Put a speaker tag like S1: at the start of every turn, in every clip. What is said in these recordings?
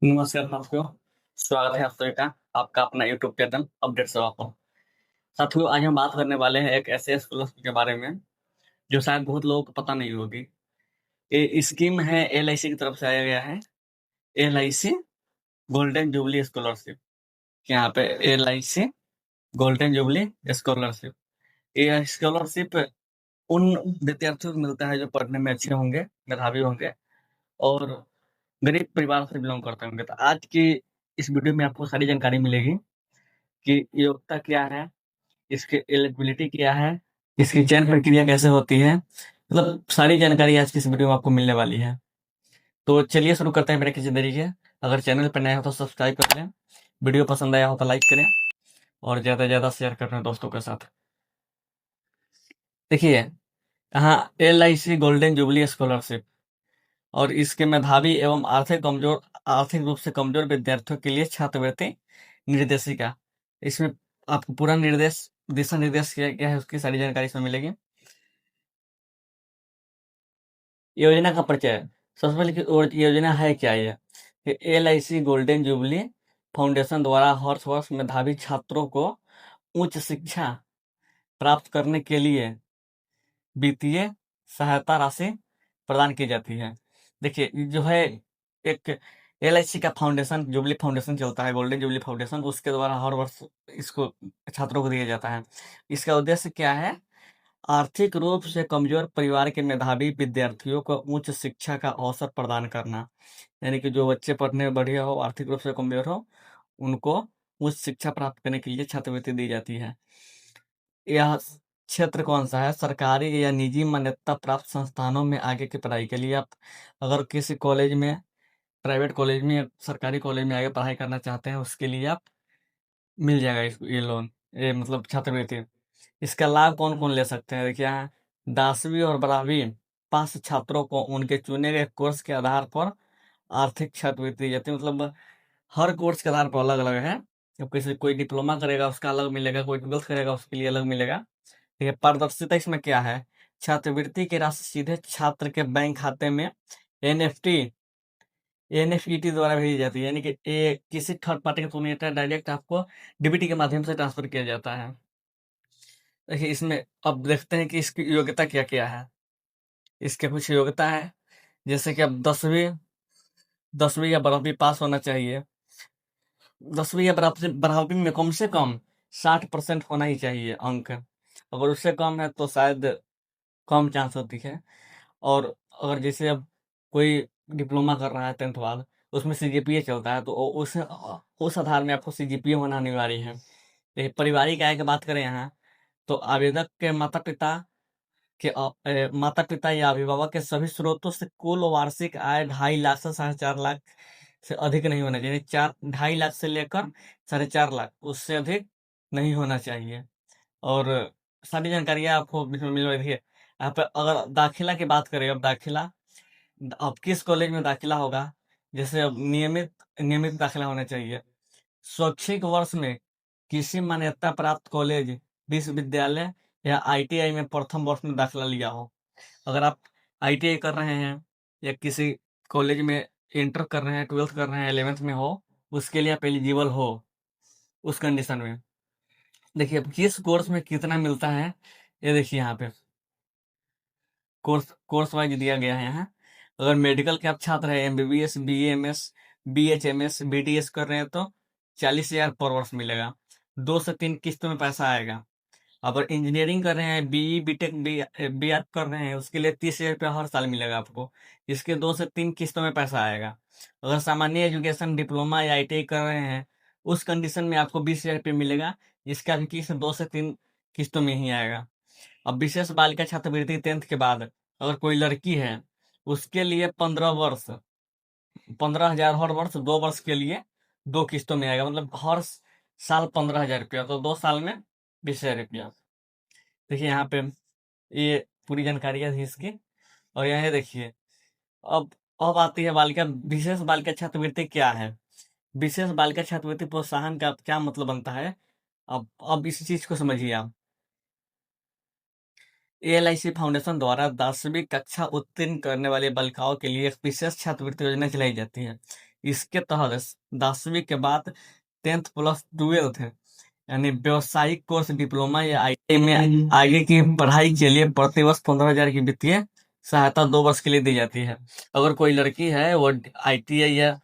S1: नमस्कार साथियों। स्वागत है आप सभी का आपका अपना यूट्यूब चैनल अपडेट सेवा पर। साथियों, आज हम बात करने वाले हैं एक ऐसे स्कॉलरशिप के बारे में जो शायद बहुत लोगों को पता नहीं होगी। ये स्कीम है LIC की तरफ से आया गया है। LIC golden jubilee scholarship. यहाँ पे LIC गोल्डन जुबली स्कॉलरशिप। ये स्कॉलरशिप उन विद्यार्थियों को मिलता है जो पढ़ने में अच्छे होंगे, मेधावी होंगे और गरीब परिवार से बिलोंग करते होंगे। तो आज की इस वीडियो में आपको सारी जानकारी मिलेगी कि योग्यता क्या है, इसकी एलिजिबिलिटी क्या है, इसकी चयन प्रक्रिया कैसे होती है। मतलब सारी जानकारी आज की इस वीडियो में आपको मिलने वाली है। तो चलिए शुरू करते हैं बिना किसी देरी के। अगर चैनल पर नए हो तो सब्सक्राइब कर लें, वीडियो पसंद आया हो तो लाइक करें और ज़्यादा से ज़्यादा शेयर करें दोस्तों के साथ। देखिए, यहाँ LIC गोल्डन जुबली स्कॉलरशिप और इसके मेधावी एवं आर्थिक रूप से कमजोर विद्यार्थियों के लिए छात्रवृत्ति निर्देशिका। इसमें आपको पूरा दिशा निर्देश किया गया है, उसकी सारी जानकारी इसमें मिलेगी। योजना का परिचय। सबसे पहले योजना है क्या ये? LIC गोल्डन जुबली फाउंडेशन द्वारा हर वर्ष मेधावी छात्रों को उच्च शिक्षा प्राप्त करने के लिए वित्तीय सहायता राशि प्रदान की जाती है। देखिए, जो है एक LIC का फाउंडेशन, जुबली फाउंडेशन चलता है, गोल्डन जुबली फाउंडेशन, उसके द्वारा हर वर्ष इसको छात्रों को दिया जाता है। इसका उद्देश्य क्या है? आर्थिक रूप से कमजोर परिवार के मेधावी विद्यार्थियों को उच्च शिक्षा का अवसर प्रदान करना। यानी कि जो बच्चे पढ़ने में बढ़िया हो, आर्थिक रूप से कमजोर हो, उनको उच्च शिक्षा प्राप्त करने के लिए छात्रवृत्ति दी जाती है। यह क्षेत्र कौन सा है? सरकारी या निजी मान्यता प्राप्त संस्थानों में आगे की पढ़ाई के लिए आप अगर किसी कॉलेज में, प्राइवेट कॉलेज में या सरकारी कॉलेज में आगे पढ़ाई करना चाहते हैं, उसके लिए आप मिल जाएगा ये लोन, ये मतलब छात्रवृत्ति। इसका लाभ कौन कौन ले सकते हैं? देखिए, यहाँ 10वीं और 12वीं पास छात्रों को उनके चुने गए कोर्स के आधार पर आर्थिक छात्रवृत्ति दी जाती है। मतलब हर कोर्स के आधार पर अलग अलग है। जब किसी कोई डिप्लोमा करेगा उसका अलग मिलेगा, कोई 12th करेगा उसके लिए अलग मिलेगा। ठीक है। पारदर्शिता इसमें क्या है? छात्रवृत्ति की राशि सीधे छात्र के बैंक खाते में NFET द्वारा भेजी जाती है। यानी कि ये किसी थर्ड पार्टी के थ्रू नहीं होता है, डायरेक्ट आपको DBT के माध्यम से ट्रांसफर किया जाता है। देखिए, इसमें अब देखते हैं कि इसकी योग्यता क्या क्या है। इसके कुछ योग्यता है, जैसे कि अब 10वीं या 12वीं पास होना चाहिए। 10वीं या 12वीं में कम से कम 60% होना ही चाहिए अंक। अगर उससे कम है तो शायद कम चांस होती है। और अगर जैसे अब कोई डिप्लोमा कर रहा है 10th बाद, उसमें CGPA चलता है, तो उस आधार में आपको CGPA होना अनिवार्य है। पारिवारिक आय की बात करें यहाँ, तो आवेदक के माता पिता या अभिभावक के सभी स्रोतों से कुल वार्षिक आय 2.5 लाख से 4.5 लाख से अधिक नहीं होना चाहिए। 2.5 लाख से लेकर 4.5 लाख, उससे अधिक नहीं होना चाहिए। और सारी जानकारियाँ आपको इसमें मिल रही है। यहाँ पे अगर दाखिला की बात करें, अब किस कॉलेज में दाखिला होगा? जैसे अब नियमित दाखिला होना चाहिए। शैक्षिक वर्ष में किसी मान्यता प्राप्त कॉलेज, विश्वविद्यालय या ITI में प्रथम वर्ष में दाखिला लिया हो। अगर आप ITI कर रहे हैं या किसी कॉलेज में इंटर कर रहे हैं, 12th कर रहे हैं, 11th में हो, उसके लिए आप एलिजिबल हो उस कंडीशन में। देखिए, अब किस कोर्स में कितना मिलता है, ये देखिए यहाँ पे कोर्स वाइज दिया गया है यहाँ। अगर मेडिकल के आप छात्र हैं, MBBS, BAMS, BHMS, BDS कर रहे हैं तो 40,000 पर वर्ष मिलेगा। 2 से 3 किस्तों में पैसा आएगा। अगर इंजीनियरिंग कर रहे हैं, BE BTech BR कर रहे हैं, उसके लिए 30,000 रुपया हर साल मिलेगा आपको। इसके 2 से 3 किस्तों में पैसा आएगा। अगर सामान्य एजुकेशन डिप्लोमा या ITI कर रहे हैं, उस कंडीशन में आपको 20,000 रुपये मिलेगा। इसका भी किस्त 2 से 3 किस्तों में ही आएगा। अब विशेष बालिका छात्रवृत्ति 10th के बाद अगर कोई लड़की है, उसके लिए 15,000 हर वर्ष, 2 वर्ष के लिए 2 किस्तों में आएगा। मतलब हर साल 15,000 रुपया, तो 2 साल में 20,000 रुपया। देखिए यहाँ पे ये पूरी जानकारी है इसकी। और यहाँ देखिए, अब अब आती है विशेष बालिका छात्रवृत्ति क्या है? विशेष बालिका छात्रवृत्ति प्रोत्साहन का क्या मतलब बनता है? अब इस चीज को समझिए आप। LIC फाउंडेशन द्वारा 10वीं कक्षा उत्तीर्ण करने वाली बालिकाओं के लिए एक विशेष छात्रवृत्ति योजना चलाई जाती है। इसके तहत 10वीं के बाद 10th प्लस 12th है, यानी व्यवसायिक कोर्स, डिप्लोमा या आईटीआई में आगे की पढ़ाई के लिए प्रति वर्ष 15,000 की वित्तीय सहायता 2 वर्ष के लिए दी जाती है। अगर कोई लड़की है वो आईटीआई या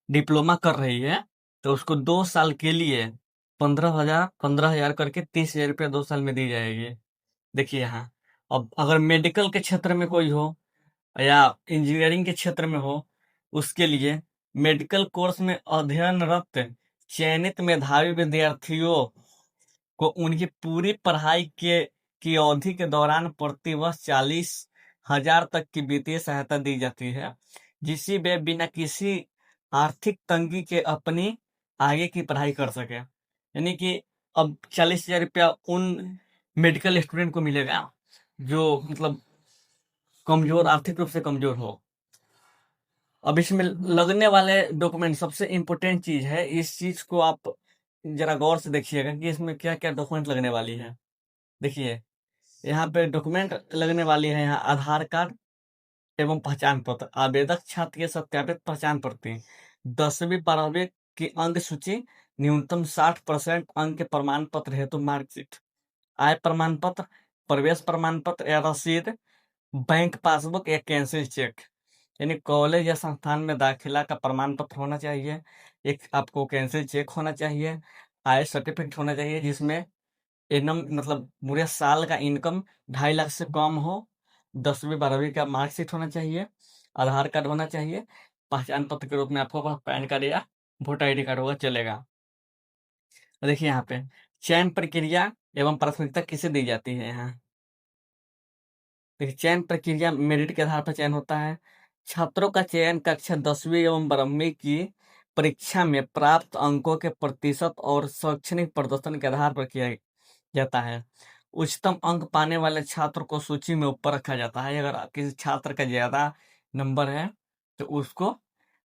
S1: डिप्लोमा कर रही है तो उसको 2 साल के लिए 15,000 करके 30,000 रुपया 2 साल में दी जाएगी। देखिए यहाँ, अब अगर मेडिकल के क्षेत्र में कोई हो या इंजीनियरिंग के क्षेत्र में हो, उसके लिए मेडिकल कोर्स में अध्ययनरत चयनित मेधावी विद्यार्थियों को उनकी पूरी पढ़ाई की अवधि के दौरान प्रति वर्ष 40,000 तक की वित्तीय सहायता दी जाती है, जिससे वे बिना किसी आर्थिक तंगी के अपनी आगे की पढ़ाई कर सके। यानी कि अब 40,000 रुपया उन मेडिकल स्टूडेंट को मिलेगा जो मतलब कमजोर, आर्थिक रूप से कमजोर हो। अब इसमें लगने वाले डॉक्यूमेंट सबसे इम्पोर्टेंट चीज है, इस चीज को आप जरा गौर से देखिएगा कि इसमें क्या क्या डॉक्यूमेंट लगने वाली है। देखिए यहाँ पे डॉक्यूमेंट लगने वाली है, यहाँ आधार कार्ड एवं पहचान पत्र, आवेदक छात्र के सत्यापित पहचान पत्र, 10वीं 12वीं की अंक सूची, न्यूनतम 60% अंक के प्रमाण पत्र हेतु मार्कशीट, आय प्रमाण पत्र, प्रवेश प्रमाण पत्र या रसीद, बैंक पासबुक या कैंसिल चेक, यानी कॉलेज या संस्थान में दाखिला का प्रमाण पत्र होना चाहिए, एक आपको कैंसिल चेक होना चाहिए, आय सर्टिफिकेट होना चाहिए जिसमें इनम मतलब पूरे साल का इनकम 2.5 लाख से कम हो, 10वीं 12वीं का मार्कशीट होना चाहिए, आधार कार्ड होना चाहिए, पहचान पत्र के रूप में आपको पैन कार्ड या वोटर आईडी कार्ड होगा चलेगा। देखिए यहाँ पे चयन प्रक्रिया एवं प्राथमिकता किसे दी जाती है। यहाँ देखिए चयन प्रक्रिया मेरिट के आधार पर चयन होता है। छात्रों का चयन कक्षा 10वीं एवं 12वीं की परीक्षा में प्राप्त अंकों के प्रतिशत और शैक्षणिक प्रदर्शन के आधार पर किया जाता है। उच्चतम अंक पाने वाले छात्र को सूची में ऊपर रखा जाता है। अगर किसी छात्र का ज्यादा नंबर है तो उसको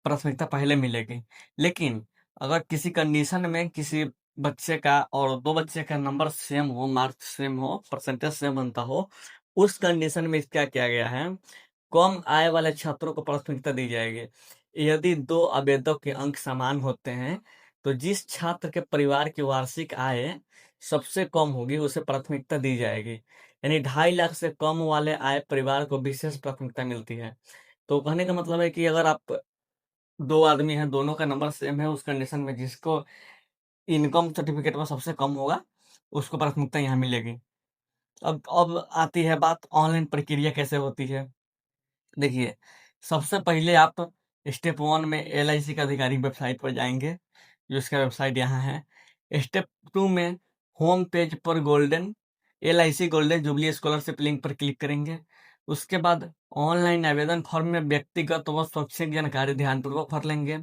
S1: प्राथमिकता पहले मिलेगी। लेकिन अगर किसी कंडीशन में किसी बच्चे का और दो बच्चे का नंबर सेम हो, मार्क्स सेम हो, परसेंटेज सेम बनता हो, उस कंडीशन में क्या किया गया है, कम आय वाले छात्रों को प्राथमिकता दी जाएगी। यदि दो आवेदकों के अंक समान होते हैं तो जिस छात्र के परिवार की वार्षिक आय सबसे कम होगी उसे प्राथमिकता दी जाएगी। यानी 2.5 लाख से कम वाले आय परिवार को विशेष प्राथमिकता मिलती है। तो कहने का मतलब है कि अगर आप दो आदमी हैं, दोनों का नंबर सेम है, उस कंडीशन में जिसको इनकम सर्टिफिकेट में सबसे कम होगा उसको प्राथमिकता यहाँ मिलेगी। अब आती है बात ऑनलाइन प्रक्रिया कैसे होती है। देखिए सबसे पहले आप स्टेप 1 में LIC का आधिकारिक वेबसाइट पर जाएंगे, जो इसका वेबसाइट यहाँ है। स्टेप 2 में होम पेज पर LIC golden jubilee scholarship link पर क्लिक करेंगे। उसके बाद ऑनलाइन आवेदन फॉर्म में व्यक्तिगत व शैक्षिक जानकारी ध्यानपूर्वक भर लेंगे।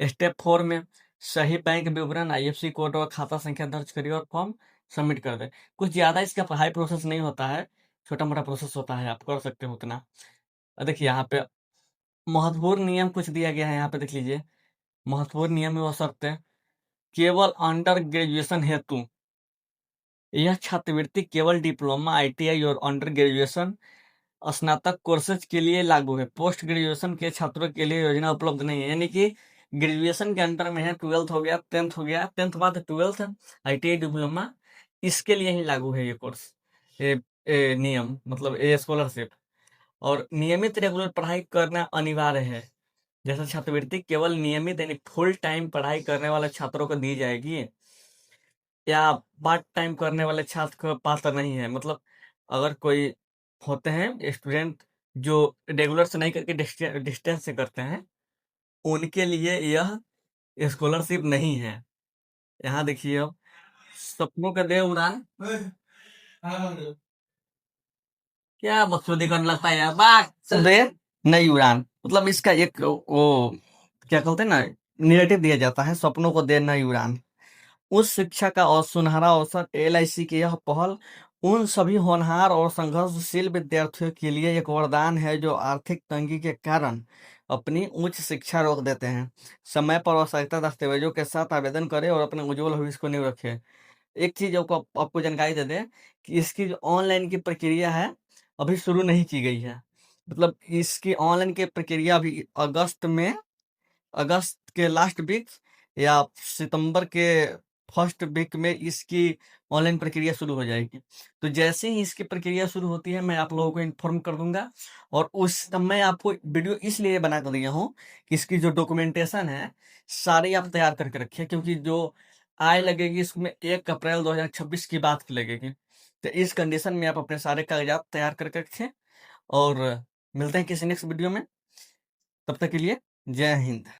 S1: स्टेप 4 में सही बैंक विवरण, IFSC कोड और खाता संख्या दर्ज करिए और फॉर्म सबमिट कर दें। कुछ ज्यादा इसका हाई प्रोसेस नहीं होता है, छोटा मोटा प्रोसेस होता है, आप कर सकते हो उतना। देखिए यहाँ पे महत्वपूर्ण नियम कुछ दिया गया है, यहाँ पे देख लीजिए। महत्वपूर्ण नियम में वो शर्त है, केवल अंडर ग्रेजुएशन हेतु यह छात्रवृत्ति केवल डिप्लोमा, ITI और अंडर ग्रेजुएशन स्नातक कोर्सेज के लिए लागू है। पोस्ट ग्रेजुएशन के छात्रों के लिए योजना उपलब्ध नहीं है। यानी कि ग्रेजुएशन के अंडर में है, 12th हो गया, 10th हो गया, 10th बाद 12th, ITI डिप्लोमा, इसके लिए ही लागू है ये कोर्स, ये नियम मतलब ये स्कॉलरशिप। और नियमित रेगुलर पढ़ाई करना अनिवार्य है। जैसा छात्रवृत्ति केवल नियमित यानी फुल टाइम पढ़ाई करने वाले छात्रों को दी जाएगी, या पार्ट टाइम करने वाले छात्र को पात्र नहीं है। मतलब अगर कोई होते हैं स्टूडेंट जो रेगुलर से नहीं करके डिस्टेंस से करते हैं, उनके लिए यह स्कॉलरशिप नहीं है। यहाँ देखिए अब सपनों का दे उड़ान, क्या बकचोदी करने लगता है यार, बात दे नई उड़ान, मतलब इसका एक वो क्या कहते हैं ना, निगेटिव दिया जाता है, सपनों को दे नई उड़ान। उस शिक्षा का और सुनहरा अवसर LIC की यह पहल उन सभी होनहार और संघर्षशील विद्यार्थियों के लिए एक वरदान है जो आर्थिक तंगी के कारण अपनी उच्च शिक्षा रोक देते हैं। समय पर आवश्यकता दस्तावेजों के साथ आवेदन करें और अपने उज्जवल भविष्य को नींव रखें। एक चीज आपको जानकारी दे दें कि इसकी जो ऑनलाइन की प्रक्रिया है अभी शुरू नहीं की गई है। मतलब इसकी ऑनलाइन की प्रक्रिया अभी अगस्त में अगस्त के लास्ट वीक या सितंबर के फर्स्ट वीक में इसकी ऑनलाइन प्रक्रिया शुरू हो जाएगी। तो जैसे ही इसकी प्रक्रिया शुरू होती है मैं आप लोगों को इन्फॉर्म कर दूंगा। और उस मैं आपको वीडियो इसलिए बना कर दिया हूँ कि इसकी जो डॉक्यूमेंटेशन है सारी आप तैयार करके रखिए, क्योंकि जो आय लगेगी इसमें 1 अप्रैल 2026 की बात लगेगी। तो इस कंडीशन में आप अपने सारे कागजात तैयार करके रखें और मिलते हैं किसी नेक्स्ट वीडियो में। तब तक के लिए जय हिंद।